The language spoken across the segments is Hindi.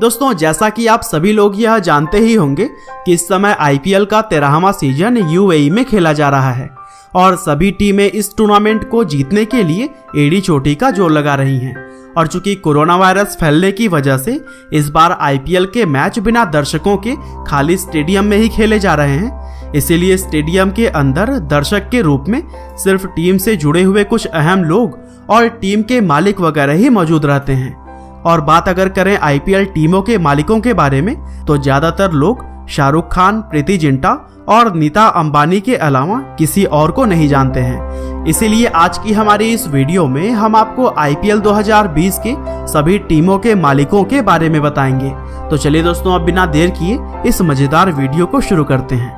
दोस्तों, जैसा कि आप सभी लोग यह जानते ही होंगे कि इस समय आईपीएल का 13वां सीजन यूएई में खेला जा रहा है और सभी टीमें इस टूर्नामेंट को जीतने के लिए एड़ी चोटी का जोर लगा रही हैं। और चूंकि कोरोना वायरस फैलने की वजह से इस बार आईपीएल के मैच बिना दर्शकों के खाली स्टेडियम में ही खेले जा रहे हैं, इसीलिए स्टेडियम के अंदर दर्शक के रूप में सिर्फ टीम से जुड़े हुए कुछ अहम लोग और टीम के मालिक वगैरह ही मौजूद रहते हैं। और बात अगर करें आईपीएल टीमों के मालिकों के बारे में, तो ज्यादातर लोग शाहरुख खान, प्रीति जिंटा और नीता अंबानी के अलावा किसी और को नहीं जानते हैं। इसीलिए आज की हमारी इस वीडियो में हम आपको आईपीएल 2020 के सभी टीमों के मालिकों के बारे में बताएंगे। तो चलिए दोस्तों, अब बिना देर किए इस मजेदार वीडियो को शुरू करते हैं।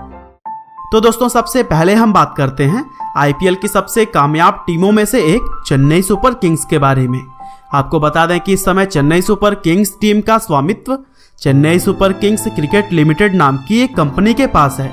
तो दोस्तों, सबसे पहले हम बात करते हैं आईपीएल की सबसे कामयाब टीमों में से एक चेन्नई सुपर किंग्स के बारे में। आपको बता दें कि इस समय चेन्नई सुपर किंग्स टीम का स्वामित्व Chennai Super Kings cricket limited नाम की एक कंपनी के पास है।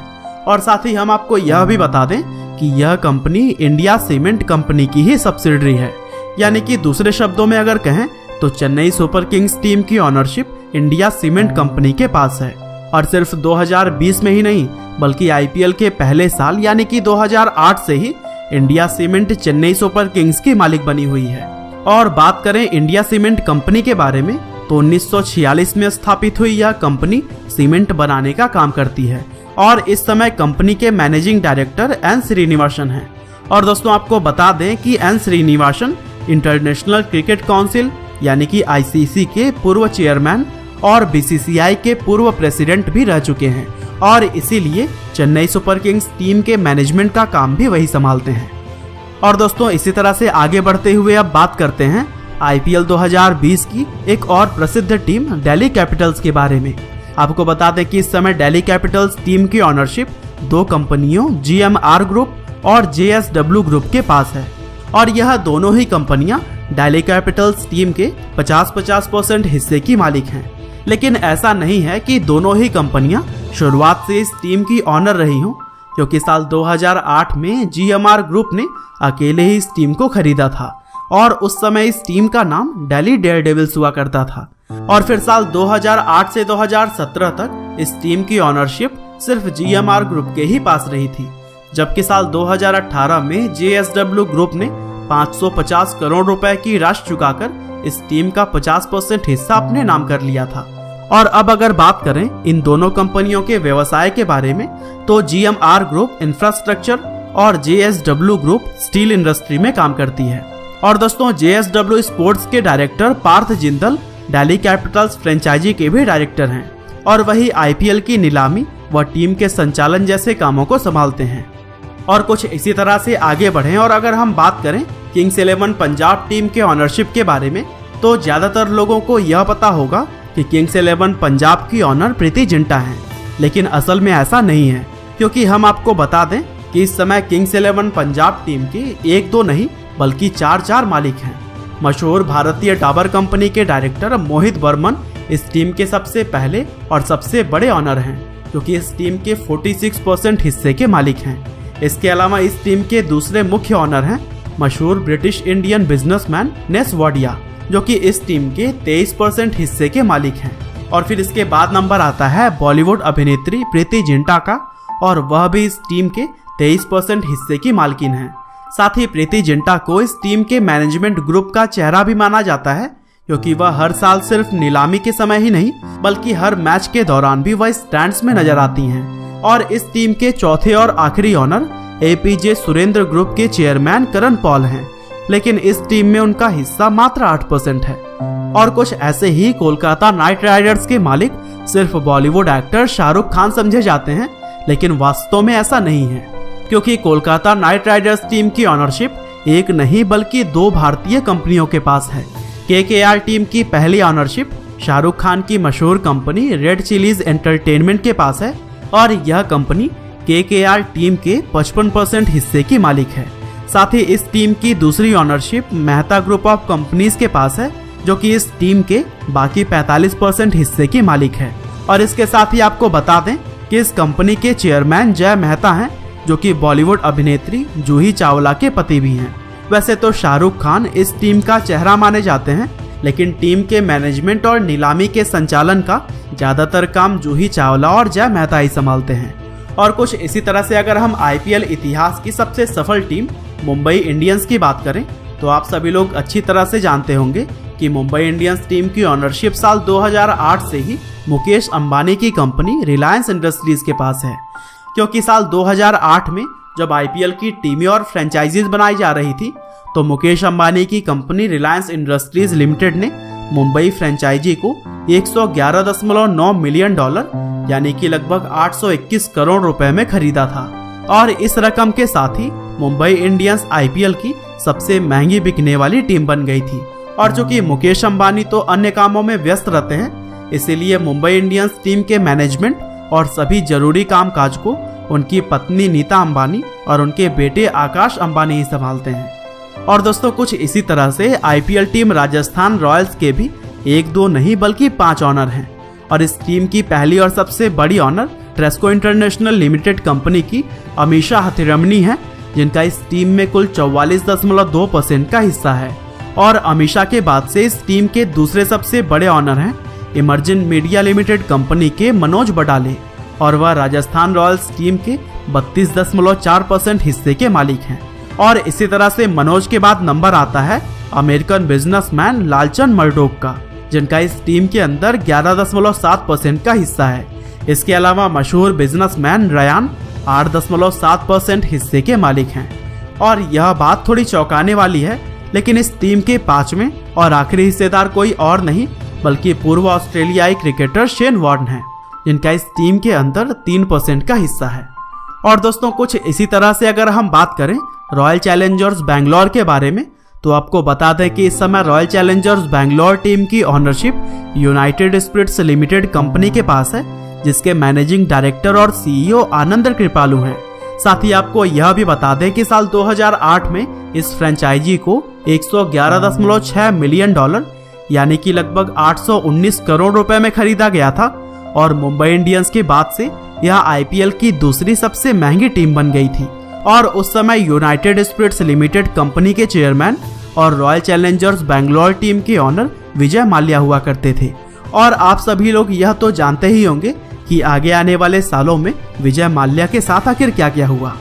और साथ ही हम आपको यह भी बता दें कि यह कंपनी इंडिया सीमेंट कंपनी की ही सब्सिडरी है। यानी कि दूसरे शब्दों में अगर कहें तो चेन्नई सुपर किंग्स टीम की ऑनरशिप इंडिया सीमेंट कंपनी के पास है। और सिर्फ 2020 में ही नहीं, बल्कि आईपीएल के पहले साल यानी कि 2008 से ही India cement Chennai Super Kings की मालिक बनी हुई है। और बात करें इंडिया सीमेंट कंपनी के बारे में, तो 1946 में स्थापित हुई यह कंपनी सीमेंट बनाने का काम करती है और इस समय कंपनी के मैनेजिंग डायरेक्टर एन श्रीनिवासन हैं। और दोस्तों, आपको बता दें कि N Srinivasan International Cricket Council यानी कि आईसीसी के पूर्व चेयरमैन और बीसीसीआई के पूर्व प्रेसिडेंट भी रह चुके हैं और इसीलिए चेन्नई सुपर किंग्स टीम के मैनेजमेंट का काम भी वही संभालते हैं। और दोस्तों, इसी तरह से आगे बढ़ते हुए अब बात करते हैं आईपीएल 2020 की एक और प्रसिद्ध टीम दिल्ली कैपिटल्स के बारे में। आपको बता दें कि इस समय दिल्ली कैपिटल्स टीम की ऑनरशिप दो कंपनियों जीएमआर ग्रुप और जेएसडब्ल्यू ग्रुप के पास है और यह दोनों ही कंपनियां दिल्ली कैपिटल्स टीम के 50-50% हिस्से की मालिक हैं। लेकिन ऐसा नहीं है कि दोनों ही कंपनियां शुरुआत से इस टीम की ऑनर रही हों, क्योंकि साल 2008 में जीएमआर ग्रुप ने अकेले ही इस टीम को खरीदा था और उस समय इस टीम का नाम दिल्ली डेयरडेविल्स हुआ करता था। और फिर साल 2008 से 2017 तक इस टीम की ऑनरशिप सिर्फ जीएमआर ग्रुप के ही पास रही थी, जबकि साल 2018 में जेएसडब्ल्यू ग्रुप ने 550 करोड़ रुपए की राशि चुकाकर इस टीम का 50% हिस्सा अपने नाम कर लिया था। और अब अगर बात करें इन दोनों कंपनियों के व्यवसाय के बारे में, तो जीएमआर ग्रुप इंफ्रास्ट्रक्चर और जेएसडब्ल्यू ग्रुप स्टील इंडस्ट्री में काम करती है। और दोस्तों, जेएसडब्ल्यू स्पोर्ट्स के director Parth Jindal Delhi Capitals franchise के भी डायरेक्टर हैं और वही आईपीएल की नीलामी व टीम के संचालन जैसे कामों को संभालते हैं। और कुछ इसी तरह से आगे बढ़ें और अगर हम बात करें किंग्स 11 पंजाब टीम के ऑनरशिप के बारे में, तो ज्यादातर लोगों को यह पता होगा कि किंग्स 11 पंजाब की ऑनर प्रीति जिंटा हैं। लेकिन असल में ऐसा नहीं है, क्योंकि हम आपको बता दें कि इस समय किंग्स 11 पंजाब टीम के 1-2 नहीं बल्कि 4 मालिक हैं। मशहूर भारतीय टावर कंपनी के डायरेक्टर मोहित बर्मन इस टीम के सबसे पहले और सबसे बड़े ऑनर हैं, क्योंकि इस टीम के 46% हिस्से के मालिक हैं। इसके अलावा इस टीम के दूसरे मुख्य ऑनर हैं मशहूर British Indian businessman Ness Wadia, जो कि इस टीम के 23% हिस्से के मालिक हैं। और फिर इसके बाद नंबर आता है बॉलीवुड अभिनेत्री प्रीति जिंटा का, और वह भी इस टीम के 23% हिस्से की मालकिन है। साथ ही प्रीति जिंटा को इस टीम के मैनेजमेंट ग्रुप का चेहरा भी माना जाता है, क्योंकि वह हर साल सिर्फ नीलामी के समय ही नहीं बल्कि हर मैच के दौरान भी वह स्टैंड्स में नजर आती हैं। और इस टीम के चौथे और आखिरी ऑनर एपीजे सुरेंद्र ग्रुप के चेयरमैन करण पॉल हैं, लेकिन इस टीम में उनका हिस्सा मात्र 8% है। और कुछ ऐसे ही कोलकाता नाइट राइडर्स के मालिक सिर्फ बॉलीवुड एक्टर शाहरुख खान समझे जाते हैं, लेकिन वास्तव में ऐसा नहीं है, क्योंकि कोलकाता नाइट राइडर्स टीम की ऑनरशिप एक नहीं बल्कि 2 भारतीय कंपनियों के पास है। केकेआर टीम की पहली ऑनरशिप शाहरुख खान की मशहूर कंपनी रेड चिलीज एंटरटेनमेंट के पास है और यह कंपनी केकेआर टीम के 55% हिस्से की मालिक है। साथ ही इस टीम की दूसरी ownership Mehta group of companies के पास है, जो कि इस टीम के बाकी 45% हिस्से की मालिक है। और इसके साथ ही आपको बता दें कि इस कंपनी के चेयरमैन जय मेहता हैं, जो कि बॉलीवुड अभिनेत्री जूही चावला के पति भी हैं। वैसे तो शाहरुख खान इस टीम का चेहरा माने जाते हैं, लेकिन टीम के मैनेजमेंट और नीलामी के संचालन का ज़्यादातर काम जूही चावला और जय मेहता ही संभालते हैं। और कुछ इसी तरह से अगर हम आईपीएल इतिहास की सबसे सफल टीम मुंबई इंडियंस की बात करें तो आप सभी लोग अच्छी तरह से जानते होंगे कि मुंबई इंडियंस टीम की ओनरशिप साल 2008 से ही मुकेश अंबानी की कंपनी रिलायंस इंडस्ट्रीज के पास है, क्योंकि साल 2008 में जब आईपीएल की टीमें और फ्रेंचाइजीज बनाई जा रही थी तो मुकेश अंबानी की कंपनी रिलायंस इंडस्ट्रीज लिमिटेड ने मुंबई फ्रेंचाइजी को 111.9 मिलियन डॉलर यानी कि लगभग 821 करोड़ रुपए में खरीदा था। और इस रकम के साथ ही मुंबई इंडियंस आईपीएल की सबसे महंगी बिकने वाली टीम बन गई थी। और चूंकि मुकेश अंबानी तो अन्य कामों में व्यस्त रहते हैं, इसीलिए मुंबई इंडियंस टीम के मैनेजमेंट और सभी जरूरी कामकाज को उनकी पत्नी नीता अंबानी और उनके बेटे आकाश अंबानी ही संभालते हैं। और दोस्तों कुछ इसी तरह से आईपीएल टीम राजस्थान रॉयल्स के भी 1-2 नहीं बल्कि 5 ऑनर हैं। और इस टीम की पहली और सबसे बड़ी owner Tresco International Limited company की अमीषा हथिरमनी है, जिनका इस टीम में कुल 44.2% का हिस्सा है। और अमीषा के बाद से इस टीम के दूसरे सबसे बड़े ऑनर हैं इमर्जिन मीडिया लिमिटेड कंपनी के मनोज बडाले, और वह राजस्थान रॉयल्स टीम के 32.4% हिस्से के मालिक हैं। और इसी तरह से मनोज के बाद नंबर आता है अमेरिकन बिजनेसमैन लालचंद मर्डोक का, जिनका इस टीम के अंदर 11.7% का हिस्सा है। इसके अलावा मशहूर बिजनेसमैन रयान 8.7% हिस्से के मालिक हैं। और यह बात थोड़ी चौंकाने वाली है, लेकिन इस टीम के 5वें और आखिरी हिस्सेदार कोई और नहीं बल्कि पूर्व ऑस्ट्रेलियाई क्रिकेटर शेन वॉर्न है, जिनका इस टीम के अंदर 3% का हिस्सा है। और दोस्तों कुछ इसी तरह से अगर हम बात करें रॉयल चैलेंजर्स बैंगलोर के बारे में तो आपको बता दें कि इस समय रॉयल चैलेंजर्स बैंगलोर टीम की ownership United Spirits Limited company के पास है, जिसके मैनेजिंग डायरेक्टर और सीईओ आनंद कृपालू हैं। साथ ही आपको यह भी बता दें कि साल 2008 में इस फ्रेंचाइजी को 111.6 मिलियन डॉलर यानी कि लगभग 819 करोड़ रुपए में खरीदा गया था। और मुंबई इंडियंस के बाद से यह आईपीएल की दूसरी सबसे महंगी टीम बन गई थी। और उस समय यूनाइटेड स्पिरिट्स लिमिटेड कंपनी के चेयरमैन और रॉयल चैलेंजर्स बैंगलोर टीम के ऑनर विजय माल्या हुआ करते थे। और आप सभी लोग यह तो जानते ही होंगे कि आगे आने वाले सालों में विजय माल्या के साथ आखिर क्या क्या हुआ।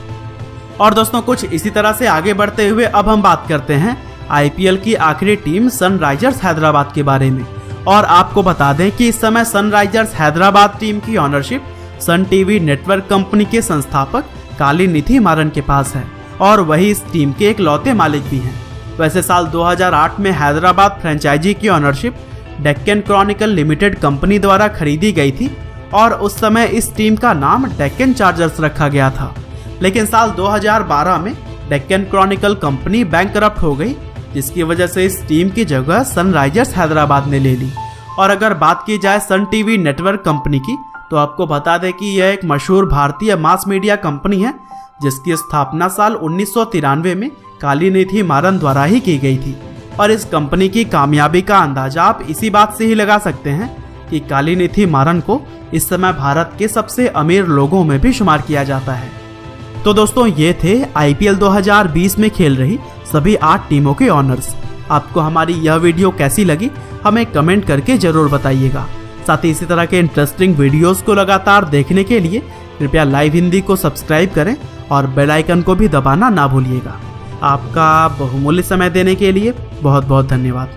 और दोस्तों कुछ इसी तरह से आगे बढ़ते हुए अब हम बात करते हैं आईपीएल की आखिरी टीम सनराइजर्स हैदराबाद के बारे में। और आपको बता दें कि इस समय सनराइजर्स हैदराबाद टीम की ownership Sun TV network company के संस्थापक कालीनिधि मारन के पास है, और वही इस टीम के इकलौते मालिक भी हैं। वैसे साल 2008 में हैदराबाद फ्रेंचाइजी की ownership Deccan Chronicle limited company द्वारा खरीदी गई थी, और उस समय इस टीम का नाम डेक्कन चार्जर्स रखा गया था। लेकिन साल 2012 में डेक्कन क्रॉनिकल कंपनी बैंकरप्ट हो गई, जिसकी वजह से इस टीम की जगह सनराइजर्स हैदराबाद ने ले ली। और अगर बात की जाए सन टीवी नेटवर्क कंपनी की तो आपको बता दें कि यह एक मशहूर भारतीय मास मीडिया कंपनी है, जिसकी स्थापना साल 1993 में कालीनिधि मारन द्वारा ही की गई थी। और इस कंपनी की कामयाबी का अंदाजा आप इसी बात से ही लगा सकते हैं कि कालीनिधि मारन को इस समय भारत के सबसे अमीर लोगों में भी शुमार किया जाता है। तो दोस्तों ये थे आईपीएल 2020 में खेल रही सभी 8 टीमों के ऑनर्स। आपको हमारी यह वीडियो कैसी लगी हमें कमेंट करके जरूर बताइएगा। साथ ही इसी तरह के इंटरेस्टिंग वीडियोस को लगातार देखने के लिए कृपया लाइव हिंदी को सब्सक्राइब करें और बेल आइकन को भी दबाना ना भूलिएगा। आपका बहुमूल्य समय देने के लिए बहुत बहुत धन्यवाद।